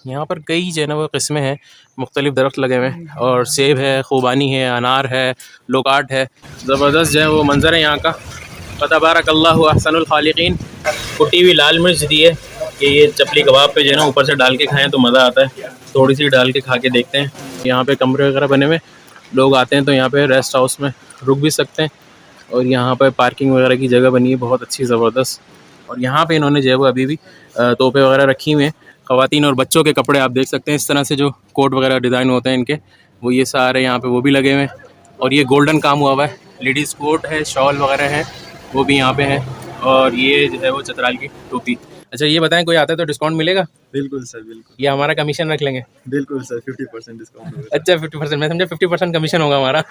यहाँ पर कई जो है ना वो किस्में हैं, मुख्तलिफ़ दरख्त लगे हुए हैं और सेब है, ख़ुबानी है, अनार है, लोकाट है। ज़बरदस्त जो है वो मंज़र है यहाँ का। फ़तबारकल्लाहु अहसनुल ख़ालिक़ीन। कुटी हुई लाल मिर्च दी है कि ये चपली कबाब पे जो है ना ऊपर से डाल के खाएँ तो मज़ा आता है। थोड़ी सी डाल के खा के देखते हैं। यहाँ पे कमरे वगैरह बने हुए, लोग आते हैं तो यहाँ पे रेस्ट हाउस में रुक भी सकते हैं। और यहाँ पर पार्किंग वगैरह की जगह बनी है बहुत अच्छी ज़बरदस्त। और यहाँ पे इन्होंने जो है वो अभी भी तोपे वगैरह रखी हुई हैं। ख़वातीन और बच्चों के कपड़े आप देख सकते हैं, इस तरह से जो कोट वगैरह डिज़ाइन होते हैं इनके, वो ये सारे यहाँ पे वो भी लगे हुए हैं। और ये गोल्डन काम हुआ हुआ है, लेडीज़ कोट है, शॉल वगैरह है, वो भी यहाँ पे है। और ये जो है वो चतराल की टोपी। अच्छा ये बताएं, कोई आता है तो डिस्काउंट मिलेगा? बिल्कुल सर, बिल्कुल। ये हमारा कमीशन रख लेंगे? बिल्कुल सर, 50% डिस्काउंट होगा। अच्छा 50%, मैं समझा 50% कमीशन होगा हमारा।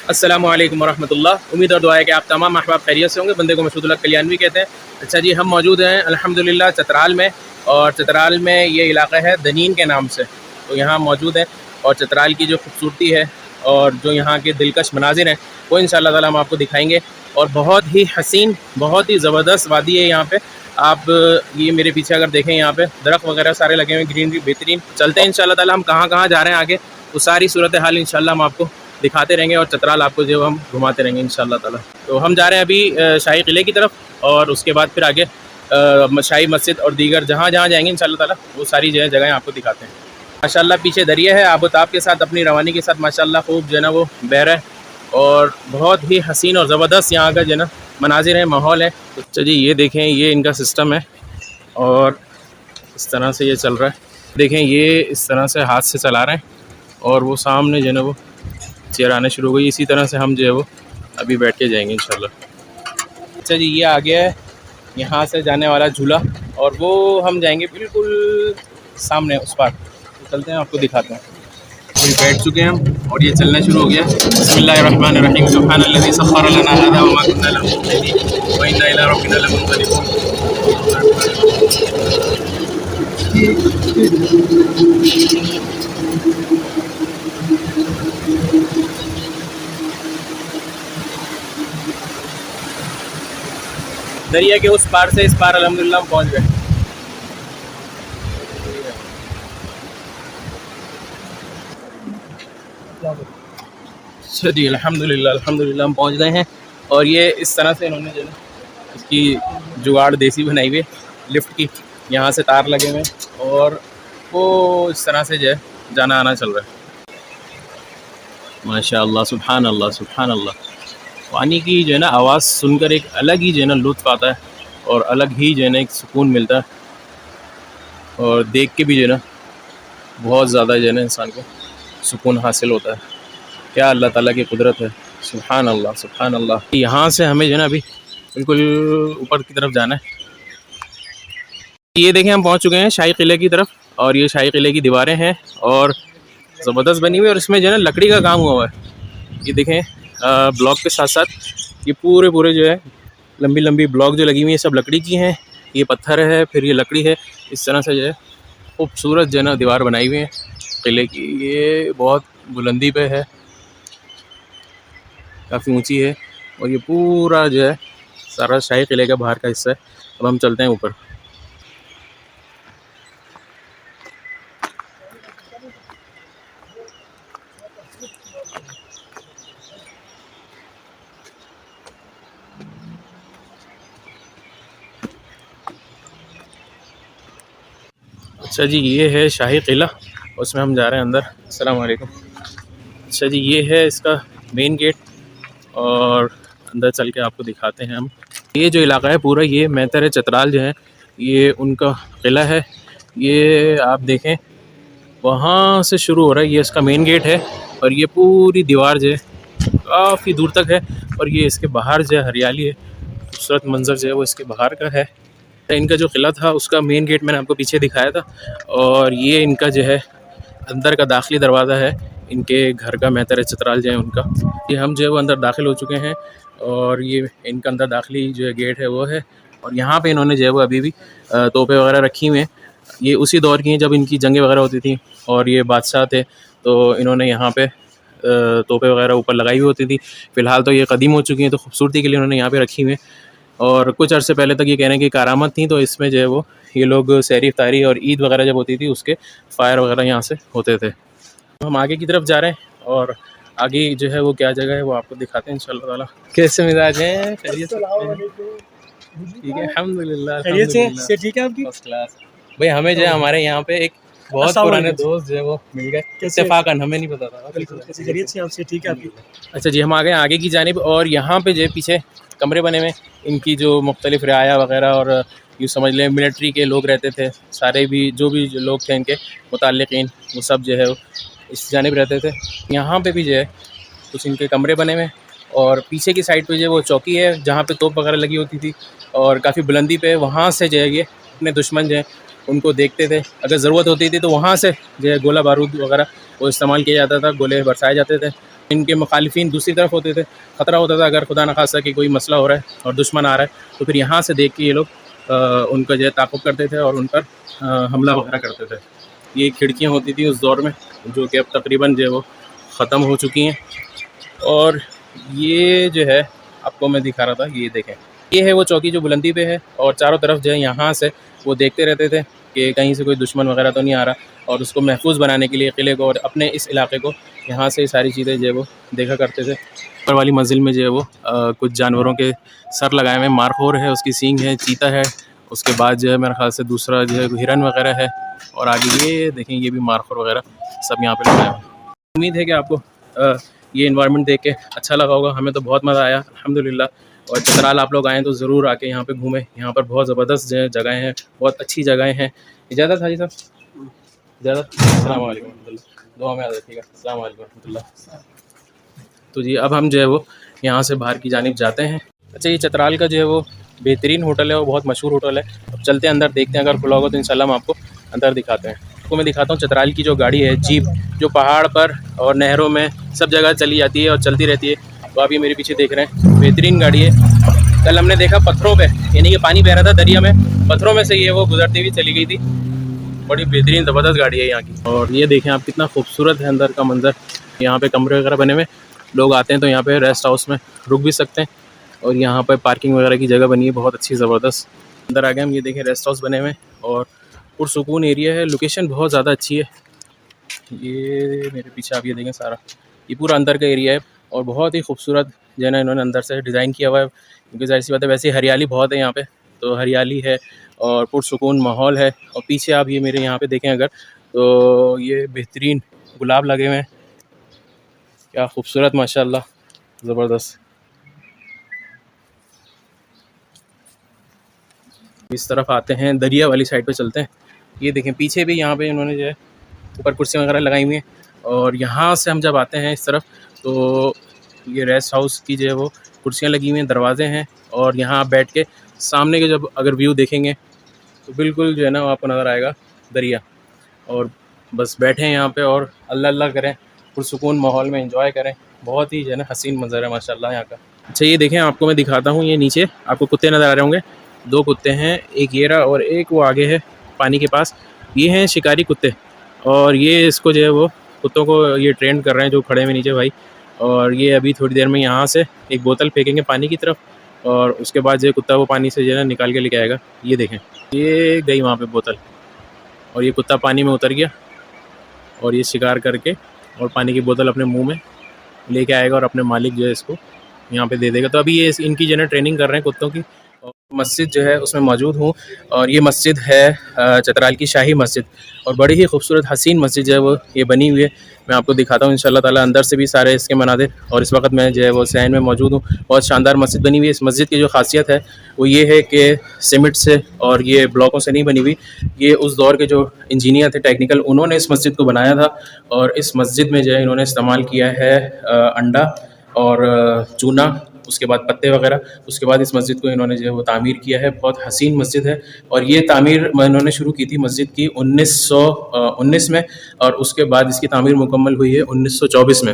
अस्सलामु अलैकुम वरहमतुल्लाह। उम्मीद और दुआ है कि आप तमाम अहबाब खैरियत से होंगे। बंदे को मशहूदुल्लाह कल्याणवी कहते हैं। अच्छा जी, हम मौजूद हैं अल्हम्दुलिल्लाह चतराल में, और चतराल में ये इलाका है दनीन के नाम से, तो यहाँ मौजूद है। और चतराल की जो खूबसूरती है और जो यहाँ के दिलकश मनाजिर हैं वो इंशाअल्लाह ताला हम आपको दिखाएंगे। और बहुत ही हसीन, बहुत ही ज़बरदस्त वादी है यहाँ पे। आप ये मेरे पीछे अगर देखें, यहाँ पे दरख्त वगैरह सारे लगे हुए हैं, ग्रीनरी बेहतरीन। चलते हैं इंशाअल्लाह ताला, हम कहाँ कहाँ जा रहे हैं आगे वो सारी सूरत हाल इंशाअल्लाह हम आपको दिखाते रहेंगे, और चतराल आपको जो हम घुमाते रहेंगे इंशाअल्लाह ताला। तो हम जा रहे हैं अभी शाही किले की तरफ, और उसके बाद फिर आगे शाही मस्जिद और दीगर जहाँ जहाँ जाएंगे इंशाअल्लाह ताला वो सारी जो है जगहें आपको दिखाते हैं। माशाअल्लाह पीछे दरिया है, आबोताब के साथ अपनी रवानी के साथ माशाअल्लाह खूब जो है ना वो बह रहा है, और बहुत ही हसीन और ज़बरदस्त यहाँ का जो है ना मनाजिर है, माहौल है। तो चलिए ये देखें, ये इनका सिस्टम है और इस तरह से ये चल रहा है। देखें ये इस तरह से हाथ से चला रहे हैं, और वो सामने जो है ना वो चेयर आने शुरू हो गई। इसी तरह से हम जो है वो अभी बैठ के जाएंगे इंशाल्लाह। अच्छा जी, ये आ गया है यहाँ से जाने वाला झूला, और वो हम जाएंगे बिल्कुल सामने उस पार। तो चलते हैं, आपको दिखाते हैं। अभी बैठ चुके हैं हम और ये चलना शुरू हो गया। बिस्मिल्लाहिर्रहमानिर्रहीम। सुब्हानल्लज़ी सख्खर लना हाज़ा वमा कुन्ना लहू मुक़रिनीन व इन्ना इला रब्बिना लमुनक़लिबून। दरिया के उस पार से इस पार अल्हम्दुलिल्लाह हम पहुँच गए। अच्छा जी, अल्हम्दुलिल्लाह अल्हम्दुलिल्लाह हम पहुँच गए हैं। और ये इस तरह से इन्होंने जो है इसकी जुगाड़ देसी बनाई हुई है, लिफ्ट की। यहाँ से तार लगे हुए हैं और वो इस तरह से जो है जाना आना चल रहा है। माशाअल्लाह, सुभान अल्लाह, सुभान अल्लाह। पानी की जो है ना आवाज़ सुनकर एक अलग ही जो है ना लुत्फ़ आता है, और अलग ही जो है ना एक सुकून मिलता है, और देख के भी जो है ना बहुत ज़्यादा जो है ना इंसान को सुकून हासिल होता है। क्या अल्लाह ताला की कुदरत है, सुभान अल्लाह, सुभान अल्लाह। यहाँ से हमें जो है ना अभी बिल्कुल ऊपर की तरफ जाना है। ये देखें, हम पहुँच चुके हैं शाही किले की तरफ, और ये शाही किले की दीवारें हैं और ज़बरदस्त बनी हुई है, और इसमें जो है ना लकड़ी का काम हुआ हुआ है। ये देखें, ब्लॉक के साथ साथ ये पूरे पूरे जो है लंबी लंबी ब्लॉक जो लगी हुई है सब लकड़ी की हैं। ये पत्थर है, फिर ये लकड़ी है। इस तरह से जो है खूबसूरत जो है ना दीवार बनाई हुई है किले की। ये बहुत बुलंदी पे है, काफ़ी ऊंची है, और ये पूरा जो है सारा शाही किले का बाहर का हिस्सा है। अब हम चलते हैं ऊपर। अच्छा जी, ये है शाही किला, उसमें हम जा रहे हैं अंदर। अस्सलाम वालेकुम। अच्छा जी, ये है इसका मेन गेट, और अंदर चल के आपको दिखाते हैं हम। ये जो इलाका है पूरा, ये मेहतर चतराल जो है ये उनका किला है। ये आप देखें वहाँ से शुरू हो रहा है, ये इसका मेन गेट है, और ये पूरी दीवार जो है काफ़ी दूर तक है। और ये इसके बाहर जो है हरियाली है, खूबसूरत मंजर जो है वो इसके बाहर का है। इनका जो किला था उसका मेन गेट मैंने आपको पीछे दिखाया था, और ये इनका जो है अंदर का दाखिली दरवाज़ा है इनके घर का, मेहतर चतराल जो है उनका। ये हम जो है वो अंदर दाखिल हो चुके हैं, और ये इनका अंदर दाखिली जो है गेट है वो है। और यहाँ पे इन्होंने जो है वो अभी भी तोपे वगैरह रखी हुई हैं। ये उसी दौर की हैं जब इनकी जंगें वगैरह होती थी, और ये बादशाह थे, तो इन्होंने यहाँ पे तोपे वगैरह ऊपर लगाई हुई होती थी। फ़िलहाल तो ये कदीम हो चुकी हैं, तो खूबसूरती के लिए उन्होंने यहाँ पे रखी हुई हैं। और कुछ अर्से पहले तक ये कहने की करामत थी, तो इसमें जो है वो ये लोग सहरी इफ्तारी और ईद वगैरह जब होती थी उसके फायर वगैरह यहाँ से होते थे। हम आगे की तरफ जा रहे हैं और आगे जो है वो क्या जगह है वो आपको दिखाते हैं इंशाल्लाह ताला। कैसे मिजाज हैं? खैरियत से हैं? ठीक है, अल्हम्दुलिल्लाह से ठीक है आपकी? First class. भाई हमें जो है हमारे यहाँ पे एक बहुत अस्सलाम पुराने वालेकुम। दोस्त जो है वो मिल गए कैसे? इत्तेफाकन, हमें नहीं पता था। कैसे खैरियत से आपसे ठीक है आपकी? अच्छा जी, हम आ गए आगे की जानिब और यहाँ पे जो है पीछे कमरे बने हुए, इनकी जो मुख्तलिफ रियाया वगैरह और यूँ समझ लें मिलिट्री के लोग रहते थे, सारे भी जो भी लोग थे इनके मुताल्लिकीन वो सब जो है वो इस जानिब रहते थे। यहाँ पे भी जो है कुछ इनके कमरे बने हुए और पीछे की साइड पे जो है वो चौकी है जहाँ पे तोप वगैरह लगी होती थी और काफ़ी बुलंदी पे वहाँ से जो है ये अपने दुश्मन जो है उनको देखते थे। अगर ज़रूरत होती थी तो वहाँ से जो है गोला बारूद वगैरह वो इस्तेमाल किया जाता था, गोले बरसाए जाते थे। इनके मुखालिफिन दूसरी तरफ होते थे, ख़तरा होता था अगर खुदा न खास्ता कि कोई मसला हो रहा है और दुश्मन आ रहा है तो फिर यहाँ से देख के ये लोग उनका जो है ताक़ुब करते थे और उन पर हमला वगैरह करते थे। ये खिड़कियाँ होती थी उस दौर में जो कि अब तकरीबन जो है वो ख़त्म हो चुकी हैं। और ये जो है आपको मैं दिखा रहा था, ये देखें, ये है वो चौकी जो बुलंदी पे है और चारों तरफ जो है यहाँ से वो देखते रहते थे कि कहीं से कोई दुश्मन वगैरह तो नहीं आ रहा और उसको महफूज बनाने के लिए किले को और अपने इस इलाके को यहाँ से सारी चीज़ें जो है वो देखा करते थे। ऊपर वाली मंजिल में जो है वो कुछ जानवरों के सर लगाए हुए, मारखोर है, उसकी सींग है, चीता है, उसके बाद जो है मेरे ख्याल से दूसरा जो है हिरन वगैरह है और आगे ये देखें ये भी मारखोर वगैरह सब यहाँ पे लगाए हुए हैं। उम्मीद है कि आपको ये इन्वायरमेंट देख के अच्छा लगा होगा। हमें तो बहुत मज़ा आया अल्हम्दुलिल्लाह। और चतराल आप लोग आएँ तो ज़रूर आके यहाँ पे घूमें, यहाँ पर बहुत ज़बरदस्त जो है जगहें हैं, बहुत अच्छी जगहें हैं। इजाज़त हाजी साहब, इजाज़त। अस्सलाम वालेकुम रहमतुल्लाह, दुआ में याद रखिएगा। अस्सलाम वालेकुम रहमतुल्लाह। तो जी अब हम जो है वो यहाँ से बाहर की जानिब जाते हैं। अच्छा, ये चतराल का जो है वो बेहतरीन होटल है और बहुत मशहूर होटल है। अब चलते हैं अंदर, देखते हैं, अगर खुला होगा तो इंशाल्लाह हम आपको अंदर दिखाते हैं। आपको मैं दिखाता हूँ चतराल की जो गाड़ी है जीप, जो पहाड़ पर और नहरों में सब जगह चली जाती है और चलती रहती है। तो आप ये मेरे पीछे देख रहे हैं, बेहतरीन गाड़ी है। कल हमने देखा पत्थरों पे, यानी कि पानी बह रहा था दरिया में, पत्थरों में से ये वो गुजरती हुई चली गई थी। बड़ी बेहतरीन ज़बरदस्त गाड़ी है यहाँ की। और ये देखें आप, कितना खूबसूरत है अंदर का मंज़र। यहाँ पे कमरे वगैरह बने हुए, लोग आते हैं तो यहाँ पे रेस्ट हाउस में रुक भी सकते हैं और यहाँ पर पार्किंग वगैरह की जगह बनी है बहुत अच्छी ज़बरदस्त। अंदर आ गए हम, ये देखें रेस्ट हाउस बने हुए और पुरसुकून एरिया है, लोकेशन बहुत ज़्यादा अच्छी है। ये मेरे पीछे आप ये देखें, सारा ये पूरा अंदर का एरिया है और बहुत ही खूबसूरत जो है ना इन्होंने अंदर से डिज़ाइन किया हुआ है, क्योंकि जाहिर सी बात है वैसे हरियाली बहुत है यहाँ पे, तो हरियाली है और पुरसुकून माहौल है। और पीछे आप ये मेरे यहाँ पे देखें अगर, तो ये बेहतरीन गुलाब लगे हुए हैं, क्या खूबसूरत माशाल्लाह, ज़बरदस्त। इस तरफ आते हैं, दरिया वाली साइड पे चलते हैं। ये देखें पीछे भी यहाँ पे इन्होंने जो है ऊपर कुर्सियाँ वगैरह लगाई हुई हैं और यहाँ से हम जब आते हैं इस तरफ तो ये रेस्ट हाउस की जो है वो कुर्सियाँ लगी हुई हैं, दरवाजे हैं और यहाँ आप बैठ के सामने के जब अगर व्यू देखेंगे तो बिल्कुल जो है ना आपको नज़र आएगा दरिया, और बस बैठें यहाँ पे और अल्लाह अल्लाह करें, पुरसुकून माहौल में एंजॉय करें। बहुत ही जो है ना हसीन मंजर है माशाल्लाह यहाँ का। अच्छा, ये देखें आपको मैं दिखाता हूँ, ये नीचे आपको कुत्ते नज़र आ रहे होंगे, दो कुत्ते हैं, एक ये रहा और एक वो आगे है पानी के पास। ये हैं शिकारी कुत्ते और ये इसको जो है वो कुत्तों को ये ट्रेन कर रहे हैं, जो खड़े हुए नीचे भाई। और ये अभी थोड़ी देर में यहाँ से एक बोतल फेंकेंगे पानी की तरफ और उसके बाद जो कुत्ता वो पानी से जो है ना निकाल के लेके आएगा। ये देखें, ये गई वहाँ पे बोतल और ये कुत्ता पानी में उतर गया और ये शिकार करके और पानी की बोतल अपने मुंह में लेके आएगा और अपने मालिक जो है इसको यहाँ पे दे देगा। तो अभी ये इनकी जो है ना ट्रेनिंग कर रहे हैं कुत्तों की। और मस्जिद जो है उसमें मौजूद हूँ और ये मस्जिद है चतराल की शाही मस्जिद और बड़ी ही खूबसूरत हसीन मस्जिद जो है वो ये बनी हुई है। मैं आपको दिखाता हूँ इंशाल्लाह ताला अंदर से भी सारे इसके मनाज़िर। और इस वक्त मैं जो है वो सहन में मौजूद हूँ। बहुत शानदार मस्जिद बनी हुई है। इस मस्जिद की जो खासियत है वो ये है कि सीमेंट से और ये ब्लॉकों से नहीं बनी हुई। ये उस दौर के जो इंजीनियर थे टेक्निकल, उन्होंने इस मस्जिद को बनाया था और इस मस्जिद में जो है इन्होंने इस्तेमाल किया है अंडा और चूना, उसके बाद पत्ते वगैरह। उसके बाद इस मस्जिद को इन्होंने जो है वो तामीर किया है। बहुत हसीन मस्जिद है और ये तामीर इन्होंने शुरू की थी मस्जिद की 1919 में और उसके बाद इसकी तामीर मुकम्मल हुई है 1924 में।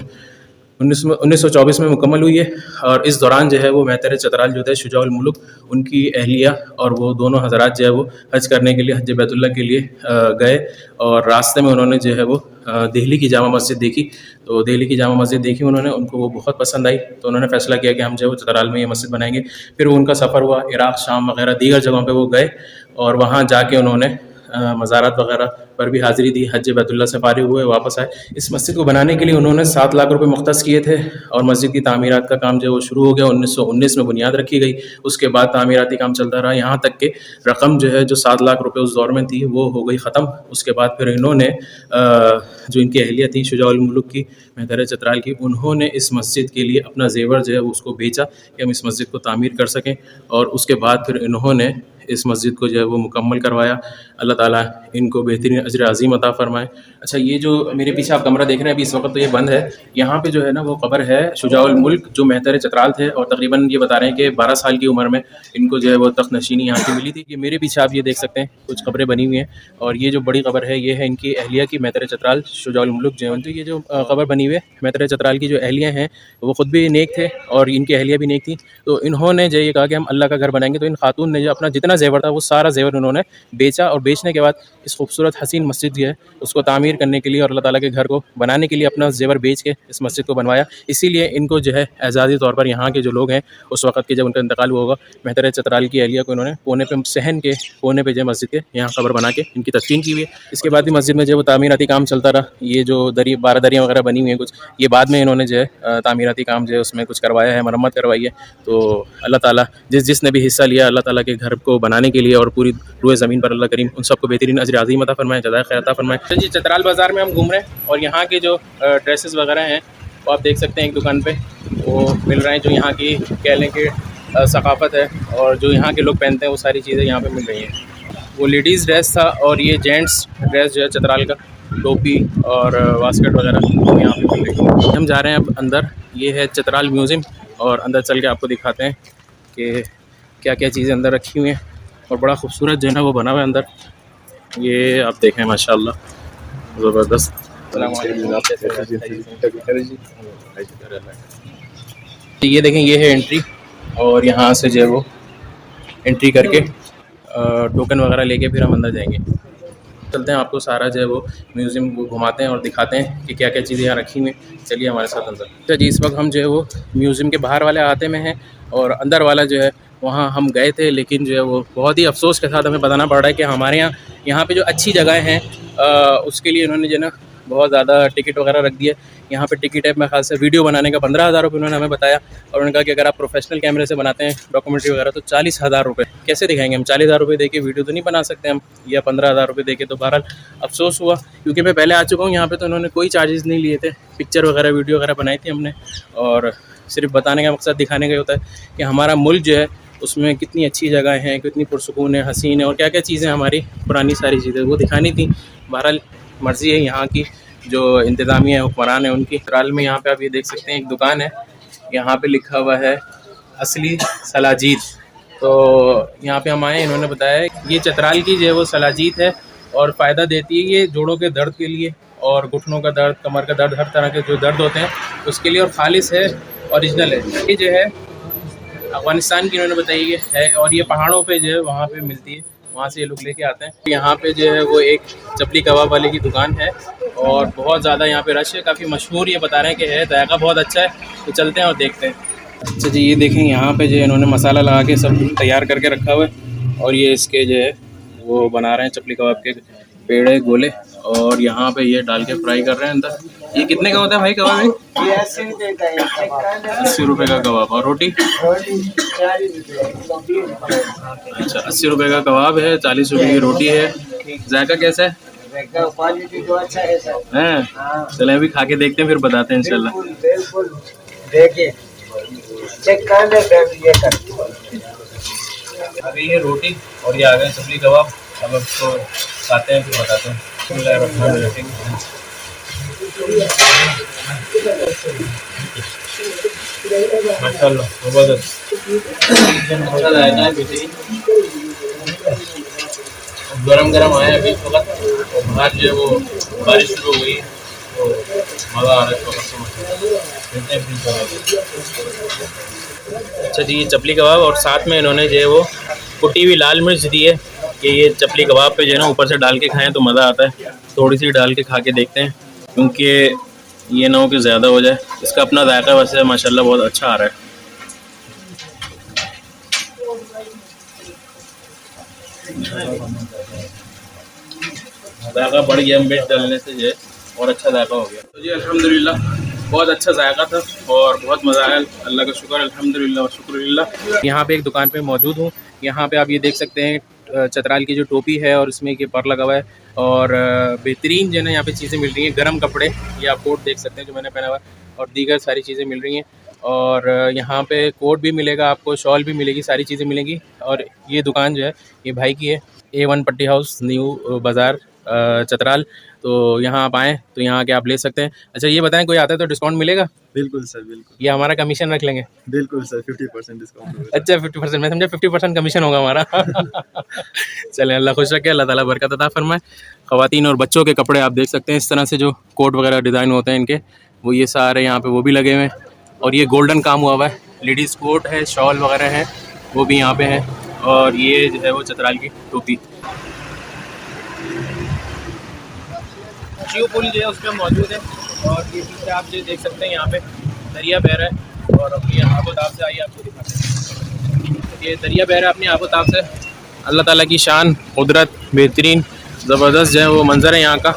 1924 में मुकम्मल हुई है। और इस दौरान जो है वो मेहतर चतराल जो थे शुजाउल मुल्क, उनकी अहलिया और वो दोनों हज़रात जो है वो हज करने के लिए, हज बैतुल्लाह के लिए गए। और रास्ते में उन्होंने जो है वो दिल्ली की जामा मस्जिद देखी। तो दिल्ली की जामा मस्जिद देखी उन्होंने, उनको वो बहुत पसंद आई। तो उन्होंने फ़ैसला किया कि हम जो है वो चतराल में ये मस्जिद बनाएंगे। फिर वो उनका सफ़र हुआ, इराक़, शाम वगैरह दीगर जगहों पे वो गए और वहाँ जाके उन्होंने मज़ारात वगैरह पर भी हाज़िरी दी। हज बैतुल्लाह से फारिग हुए, वापस आए। इस मस्जिद को बनाने के लिए उन्होंने 7 लाख रुपए मुख्तस किए थे और मस्जिद की तामीरात का काम जो है वो शुरू हो गया। 1919 में बुनियाद रखी गई, उसके बाद तामीराती काम चलता रहा, यहाँ तक कि रकम जो है जो 7 लाख रुपए उस दौर में थी वो हो गई ख़त्म। उसके बाद फिर इन्होंने जो इनकी अहलिया थी शुजाउल मुल्क की, मेहतर चतराल की, उन्होंने इस मस्जिद के लिए अपना जेवर जो है उसको बेचा कि हम इस मस्जिद को तामीर कर सकें। और उसके बाद फिर इन्होंने इस मस्जिद को जो है वो मुकम्मल करवाया। अल्लाह ताला इनको बेहतरीन अजर अज़ीम अता फ़रमाए। अच्छा, ये जो मेरे पीछे आप कमरा देख रहे हैं अभी इस वक्त तो ये बंद है। यहाँ पे जो है ना वो कब्र है शुजाउल मुल्क जो मेहतर चतराल थे और तकरीबन ये बता रहे हैं कि 12 साल की उम्र में इनको जो है वो तख्त नशीनी यहाँ की मिली थी। ये मेरे पीछे आप ये देख सकते हैं कुछ कब्रें बनी हुई हैं और ये जो बड़ी कब्र है ये है इनकी अहलिया की, मेहतर चतराल शुजाउल मुल्क जो है। तो ये जो कब्र बनी हुई है मेहतर चतराल की जो अहलिया हैं वो ख़ुद भी नेक थे और इनकी अहलिया भी नेक थी। तो इन्होंने जो ये कहा कि हम अल्लाह का घर बनाएंगे, तो इन खातून ने जो अपना जितना जेवर था वो सारा जेवर उन्होंने बेचा और बेचने के बाद इस खूबसूरत हसीन मस्जिद जो है उसको तामीर करने के लिए और अल्लाह ताला के घर को बनाने के लिए अपना जेवर बेच के इस मस्जिद को बनवाया। इसीलिए इनको जो है एजाज़ी तौर पर यहाँ के जो लोग हैं उस वक्त के जब उनका इंतकाल हुआ होगा, मेहतर चतराल की अहलिया को इन्होंने कोने पे, सहन के कोने पे जो है मस्जिद के यहाँ कब्र बना के इनकी तदफीन की हुई है। इसके बाद भी मस्जिद में जो है वो तामीराती काम चलता रहा। ये जो 12 दरियाँ वगैरह बनी हुई हैं कुछ, ये बाद में इन्होंने जो है तामीराती काम जो है उसमें कुछ करवाया है, मरम्मत करवाई है। तो अल्लाह ताला जिसने भी हिस्सा लिया अल्लाह ताला के घर को बनाने के लिए और पूरी रूए ज़मीन पर अल्लाह करीम उन सबको बेहतरीन अजर अज़ीम अता फ़रमाए, जज़ाए खैर अता फ़रमाए। तो जी चतराल बाज़ार में हम घूम रहे हैं और यहाँ के जो ड्रेसेस वगैरह हैं वो आप देख सकते हैं एक दुकान पे वो मिल रहे हैं, जो यहाँ की कह लें कि सकाफ़त है और जो यहाँ के लोग पहनते हैं वो सारी चीज़ें यहाँ पे मिल रही हैं। वो लेडीज़ ड्रेस था और ये जेंट्स ड्रेस जो है चतराल का, टोपी और वास्कट वगैरह वो यहाँ पे मिल रही है। हम जा रहे हैं अब अंदर, ये है चतराल म्यूज़ियम और अंदर चल के आपको दिखाते हैं कि क्या क्या चीज़ें अंदर रखी हुई हैं और बड़ा खूबसूरत जो है ना वो बना हुआ है अंदर। ये आप देखें माशाल्लाह ज़बरदस्त। ये देखें, ये है एंट्री और यहाँ से जो है वो एंट्री करके टोकन वगैरह लेके फिर हम अंदर जाएंगे। चलते हैं, आपको सारा जो है वो म्यूज़ियम घुमाते हैं और दिखाते हैं कि क्या क्या चीज़ें यहाँ रखी हुई हैं। चलिए हमारे साथ अंदर। अच्छा जी, इस वक्त हम जो है वो म्यूज़ियम के बाहर वाले अहाते में हैं और अंदर वाला जो है वहाँ हम गए थे, लेकिन जो है वो बहुत ही अफसोस के साथ हमें बताना पड़ रहा है कि हमारे यहाँ पे जो अच्छी जगह हैं उसके लिए उन्होंने जो है ना बहुत ज़्यादा टिकट वगैरह रख दिया। यहाँ पे टिकट है मेरे ख्याल से वीडियो बनाने का 15,000 रुपये उन्होंने हमें बताया और उन्होंने कहा कि अगर आप प्रोफेशनल कैमरे से बनाते हैं डॉक्यूमेंट्री वगैरह तो 40,000 रुपये कैसे दिखाएंगे हम। 40,000 रुपये दे के वीडियो तो नहीं बना सकते हम, या 15,000 रुपये दे के। तो बहरहाल अफसोस हुआ क्योंकि मैं पहले आ चुका हूँ यहाँ पे, तो उन्होंने कोई चार्जेस नहीं लिए थे। पिक्चर वगैरह वीडियो वगैरह बनाई थी हमने और सिर्फ बताने का मकसद दिखाने का होता है कि हमारा मुल्क जो है उसमें कितनी अच्छी जगह हैं, कितनी पुरसुकून है, हसीन है और क्या क्या चीज़ें हमारी पुरानी सारी चीज़ें वो दिखानी थी। बहरहाल मर्ज़ी है यहाँ की जो इंतज़ामिया हुक्मरान है उनकी। चतराल में यहाँ पे आप ये देख सकते हैं एक दुकान है, यहाँ पे लिखा हुआ है असली सलाजीत। तो यहाँ पे हम आए, इन्होंने बताया ये चतराल की जो है वो सलाजीत है और फ़ायदा देती है ये जोड़ों के दर्द के लिए और घुटनों का दर्द, कमर का दर्द, हर तरह के जो दर्द होते हैं उसके लिए, और ख़ालिस है, ओरिजिनल है। ये जो है अफ़गानिस्तान की इन्होंने बताई है और ये पहाड़ों पे जो है वहाँ पे मिलती है, वहाँ से ये लोग लेके आते हैं। यहाँ पे जो है वो एक चपली कबाब वाले की दुकान है और बहुत ज़्यादा यहाँ पे रश है, काफ़ी मशहूर ये बता रहे हैं कि है, जायका बहुत अच्छा है। तो चलते हैं और देखते हैं। अच्छा जी, ये देखें यहाँ पे जो है इन्होंने मसाला लगा के सब तैयार करके रखा हुआ है और ये इसके जो है वो बना रहे हैं चपली कबाब के पेड़े गोले और यहाँ पे ये डाल के फ्राई कर रहे हैं अंदर। ये कितने का होता है भाई कबाब है? ये 80 रुपये का है। 80 रुपये का कबाब और रोटी? 40 रुपये। अच्छा, 80 रुपये का कबाब है, 40 रुपये की रोटी है। जायका कैसा है? क्वालिटी तो अच्छा है सर। हैं? चलें अभी खा के देखते हैं फिर बताते हैं इंशाल्लाह। बिल्कुल देखिए, चेक कर ले ये कर। अभी ये रोटी और ये आ गए चपली कबाब, अब इसको खाते हैं फिर बताते हैं। माशाल्लाह ज़बरदस्त, अच्छा जायका है बेहतरीन। गरम गरम आया अभी इस वक्त और बाहर जो है वो बारिश शुरू हो गई तो मज़ा आ रहा है इस वक्त। अच्छा जी, ये चपली कबाब और साथ में इन्होंने जो है वो कुटी हुई लाल मिर्च दी है कि ये चपली कबाब पे जो है ना ऊपर से डाल के खाएं तो मज़ा आता है। थोड़ी सी डाल के खा के देखते हैं, क्योंकि ये ना हो कि ज़्यादा हो जाए। इसका अपना जायका वैसे माशाल्लाह बहुत अच्छा आ रहा है। जायका बढ़ गया मिर्च डालने से, जो है और अच्छा जायका हो गया। तो जी अल्हम्दुलिल्लाह बहुत अच्छा जायका था और बहुत मज़ा आया। अल्लाह का शुक्र, अल्हम्दुलिल्लाह व शुक्रिल्लाह। यहाँ पे एक दुकान पे मौजूद हूँ। यहाँ पे आप ये देख सकते हैं चतराल की जो टोपी है और इसमें ये पर लगा हुआ है और बेहतरीन जो है ना यहाँ पे चीज़ें मिल रही हैं। गर्म कपड़े, ये आप कोट देख सकते हैं जो मैंने पहना हुआ है और दीगर सारी चीज़ें मिल रही हैं। और यहाँ पे कोट भी मिलेगा आपको, शॉल भी मिलेगी, सारी चीज़ें मिलेंगी। और ये दुकान जो है ये भाई की है, A1 पट्टी हाउस, न्यू बाज़ार चतराल। तो यहाँ आप आएँ तो यहाँ आके आप ले सकते हैं। अच्छा ये बताएं, कोई आता है तो डिस्काउंट मिलेगा? बिल्कुल सर, बिल्कुल। ये हमारा कमीशन रख लेंगे? बिल्कुल सर, 50% डिस्काउंट होगा। अच्छा 50%, मैं समझा 50% कमीशन होगा हमारा। चलें, अल्लाह खुश रखे, अल्लाह ताला बरकत अता फरमाए। ख़वातीन और बच्चों के कपड़े आप देख सकते हैं, इस तरह से जो कोट वगैरह डिज़ाइन होते हैं इनके, वो ये सारे यहाँ पे वो भी लगे हुए हैं। और ये गोल्डन काम हुआ हुआ है, लेडीज़ कोट है, शॉल वगैरह है, वो भी यहाँ पे है। और ये जो है वो चतराल की टोपी। शिव पुल जो है उस पर मौजूद है और ये पीछे आप जो देख सकते हैं यहाँ पे दरिया बह रहा है। और अपनी आबोताब से आइए आपको दिखाते हैं। ये दरिया बह रहा है अपनी आबोताब से। अल्लाह ताला की शान, कुदरत, बेहतरीन ज़बरदस्त जो है वो मंज़र है यहाँ का।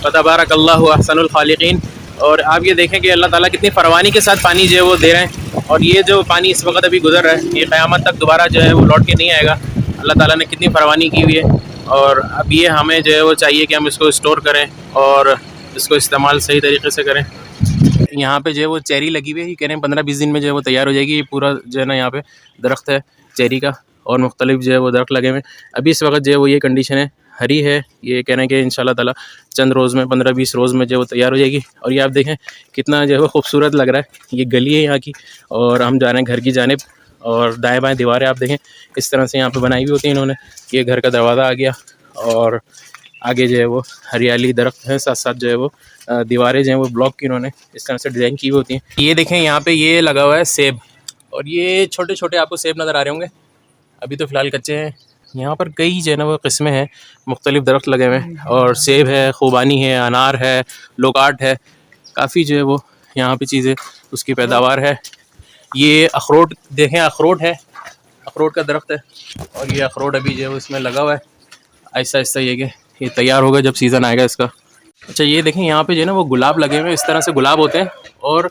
फ़तबारकल्लाहु अहसनुल खालिकीन। और आप ये देखें कि अल्लाह ताला कितनी फरवानी के साथ पानी जो है वो दे रहे हैं। और ये जो पानी इस वक्त अभी गुजर रहा है, ये क़यामत तक दोबारा जो है वो लौट के नहीं आएगा। अल्लाह ताला ने कितनी फरवानी की हुई है। और अब ये हमें जो है वो चाहिए कि हम इसको स्टोर करें और इसको इस्तेमाल सही तरीके से करें। यहाँ पे जो है वो चेरी लगी हुई है, कह रहे हैं 15-20 दिन में जो है वो तैयार हो जाएगी। ये पूरा जो है ना यहाँ पे दरख्त है चेरी का और मुख्तलिफ जो है वो दरख्त लगे हुए हैं। अभी इस वक्त जो है वो ये कंडीशन है, हरी है। ये कह रहे हैं कि इंशाल्लाह ताला चंद रोज़ में, 15-20 रोज़ में जो है वो तैयार हो जाएगी। और ये आप देखें कितना जो है वो खूबसूरत लग रहा है। ये गली है यहाँ की और हम जा रहे हैं घर की जानिब। और दाएँ बाएँ दीवारें आप देखें इस तरह से यहाँ पे बनाई हुई होती हैं इन्होंने। ये घर का दरवाज़ा आ गया और आगे जो है वो हरियाली दरख्त है, साथ साथ जो है वो दीवारें जो हैं वो ब्लॉक की इन्होंने इस तरह से डिज़ाइन की हुई होती हैं। ये देखें यहाँ पे ये लगा हुआ है सेब, और ये छोटे छोटे आपको सेब नज़र आ रहे होंगे, अभी तो फ़िलहाल कच्चे हैं। यहाँ पर कई जो है ना वो किस्में हैं, मुख्तलिफ दरख्त लगे हुए हैं और सेब है, खुबानी है, अनार है, लोकाट है, काफ़ी जो है वो यहाँ पे चीज़ें उसकी पैदावार है। ये अखरोट देखें, अखरोट है, अखरोट का दरख्त है और ये अखरोट अभी जो है वो इसमें लगा हुआ है। आहिस्ता आहिस्ता ये तैयार होगा जब सीज़न आएगा इसका। अच्छा ये देखें यहाँ पे जो है ना वो गुलाब लगे हुए हैं, इस तरह से गुलाब होते हैं और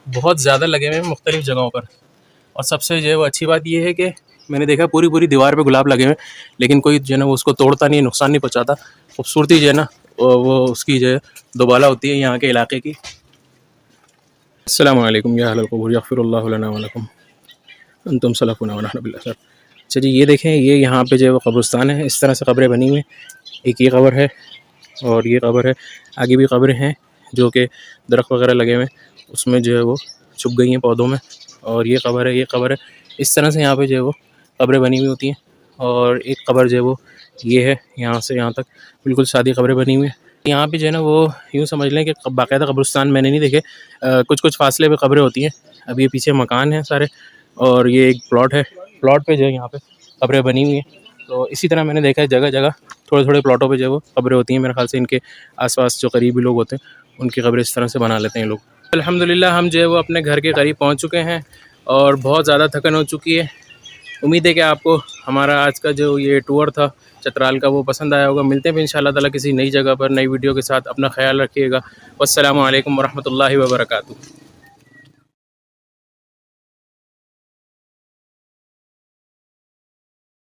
बहुत ज़्यादा लगे हुए हैं मुख्तलिफ़ जगहों पर। और सबसे जो है वो अच्छी बात ये है कि मैंने देखा पूरी पूरी दीवार पे गुलाब लगे हुए हैं, लेकिन कोई जो है ना वो उसको तोड़ता नहीं, नुकसान नहीं पहुँचाता। खूबसूरती जो है ना वो उसकी जो है दोबाला होती है यहाँ के इलाके की। अस्सलामु अलैकुम या अहलल क़ुबूर यग़फ़िरुल्लाहु लना व लकुम अंतुम सलफ़ुना व नहनु बिल्लाह। अच्छा जी ये देखें, ये यहाँ पे जो है वो कब्रिस्तान है, इस तरह से कब्रें बनी हुई हैं। एक ये कब्र है और ये कब्र है, आगे भी कब्रें हैं जो कि दरख्त वगैरह लगे हुए हैं उसमें जो है वो छुप गई हैं पौधों में। और ये कब्र है, ये कब्र है, इस तरह से यहाँ पे जो है वो कब्रें बनी हुई होती हैं। और एक कब्र जो है वो ये है, यहाँ से यहाँ तक बिल्कुल सादी कब्रें बनी हुई हैं। यहाँ पे जो है ना वो यूँ समझ लें कि बाकायदा कब्रिस्तान मैंने नहीं देखे, कुछ कुछ फासले पे कब्रें होती हैं। अब ये पीछे मकान हैं सारे और ये एक प्लॉट है, प्लॉट पे जो है यहाँ पे कब्रें बनी हुई हैं। तो इसी तरह मैंने देखा है जगह जगह थोड़े थोड़े प्लॉटों पे जो है वो कब्रें होती हैं। मेरे ख्याल से इनके आसपास जो करीबी लोग होते हैं उनकी कब्रें इस तरह से बना लेते हैं लोग। अल्हम्दुलिल्लाह हम जो है वो अपने घर के करीब पहुँच चुके हैं और बहुत ज़्यादा थकन हो चुकी है। उम्मीद है कि आपको हमारा आज का जो ये टूर था चतराल का वो पसंद आया होगा। मिलते हैं इंशाअल्लाह ताला किसी नई जगह पर नई वीडियो के साथ। अपना ख्याल रखिएगा। वस्सलामु अलैकुम वरहमतुल्लाहि वबरकातुहू।